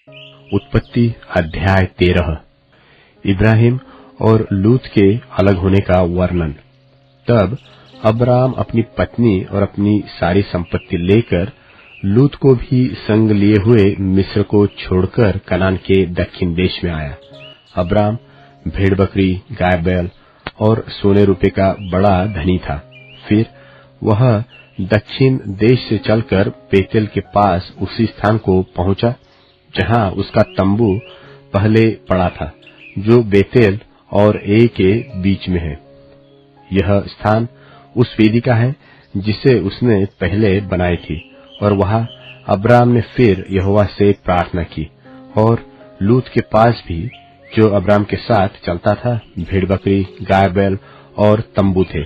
उत्पत्ति अध्याय 13। इब्राहिम और लूत के अलग होने का वर्णन। तब अब्राम अपनी पत्नी और अपनी सारी संपत्ति लेकर लूत को भी संग लिए हुए मिस्र को छोड़कर कनान के दक्षिण देश में आया। अब्राम भेड़ बकरी, गाय बैल और सोने रुपये का बड़ा धनी था। फिर वह दक्षिण देश से चलकर बेतेल के पास उसी स्थान को पहुंचा जहां उसका तंबू पहले पड़ा था, जो बेतेल और ए के बीच में है। यह स्थान उस वेदी का है जिसे उसने पहले बनाई थी। और वहां अब्राम ने फिर यहोवा से प्रार्थना की। और लूत के पास भी, जो अब्राम के साथ चलता था, भेड़ बकरी, गाय बैल और तंबू थे।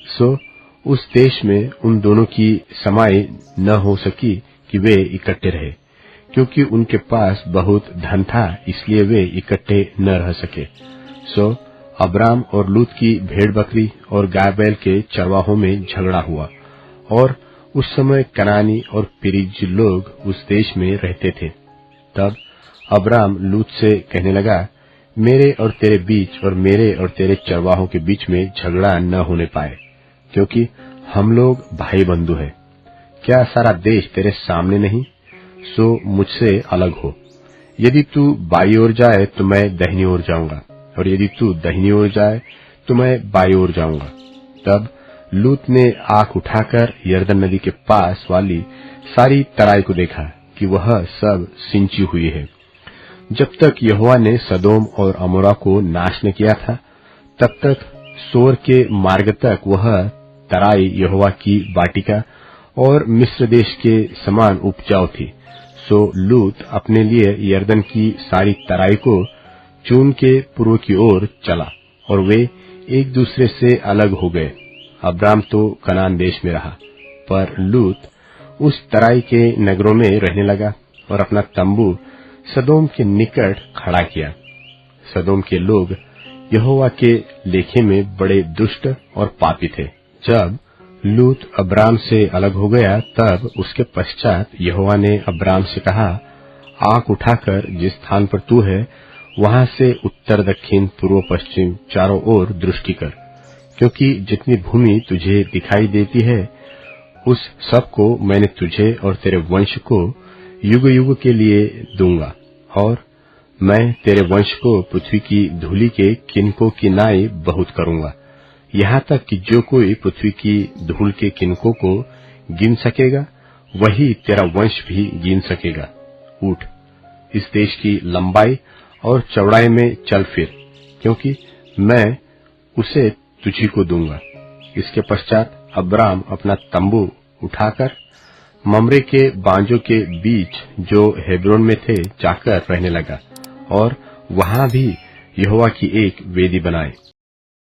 सो उस देश में उन दोनों की समाई न हो सकी कि वे इकट्ठे रहे, क्योंकि उनके पास बहुत धन था, इसलिए वे इकट्ठे न रह सके। सो अब्राम और लूत की भेड़ बकरी और गाय बैल के चरवाहों में झगड़ा हुआ। और उस समय कनानी और पेरिज लोग उस देश में रहते थे। तब अब्राम लूत से कहने लगा, मेरे और तेरे बीच और मेरे और तेरे चरवाहों के बीच में झगड़ा न होने पाए, क्योंकि हम लोग भाई बंधु हैं। क्या सारा देश तेरे सामने नहीं? सो मुझसे अलग हो। यदि तू बाई ओर जाए तो मैं दाहिनी ओर जाऊंगा, और यदि तू दाहिनी ओर जाए तो मैं बाई ओर जाऊंगा। तब लूत ने आंख उठाकर यरदन नदी के पास वाली सारी तराई को देखा कि वह सब सिंची हुई है। जब तक यहोवा ने सदोम और अमोरा को नाश न किया था, तब तक सोर के मार्ग तक वह तराई यहोवा की बाटिका और मिस्र देश के समान उपजाऊ थी। सो लूत अपने लिए यरदन की सारी तराई को चून के पूर्व की ओर चला, और वे एक दूसरे से अलग हो गए। अब्राम तो कनान देश में रहा, पर लूत उस तराई के नगरों में रहने लगा और अपना तंबू सदोम के निकट खड़ा किया। सदोम के लोग यहोवा के लेखे में बड़े दुष्ट और पापी थे। जब लूत अब्राम से अलग हो गया, तब उसके पश्चात यहोवा ने अब्राम से कहा, आंख उठाकर जिस स्थान पर तू है, वहां से उत्तर, दक्षिण, पूर्व, पश्चिम चारों ओर दृष्टि कर, क्योंकि जितनी भूमि तुझे दिखाई देती है, उस सब को मैंने तुझे और तेरे वंश को युग युग के लिए दूंगा। और मैं तेरे वंश को पृथ्वी की धूलि के किनकों की नाई बहुत करूंगा, यहाँ तक कि जो कोई पृथ्वी की धूल के किनकों को गिन सकेगा, वही तेरा वंश भी गिन सकेगा। उठ, इस देश की लंबाई और चौड़ाई में चल फिर, क्योंकि मैं उसे तुझी को दूंगा। इसके पश्चात अब्राम अपना तंबू उठाकर ममरे के बांजों के बीच, जो हेब्रोन में थे, जाकर रहने लगा, और वहां भी यहोवा की एक वेदी बनाई।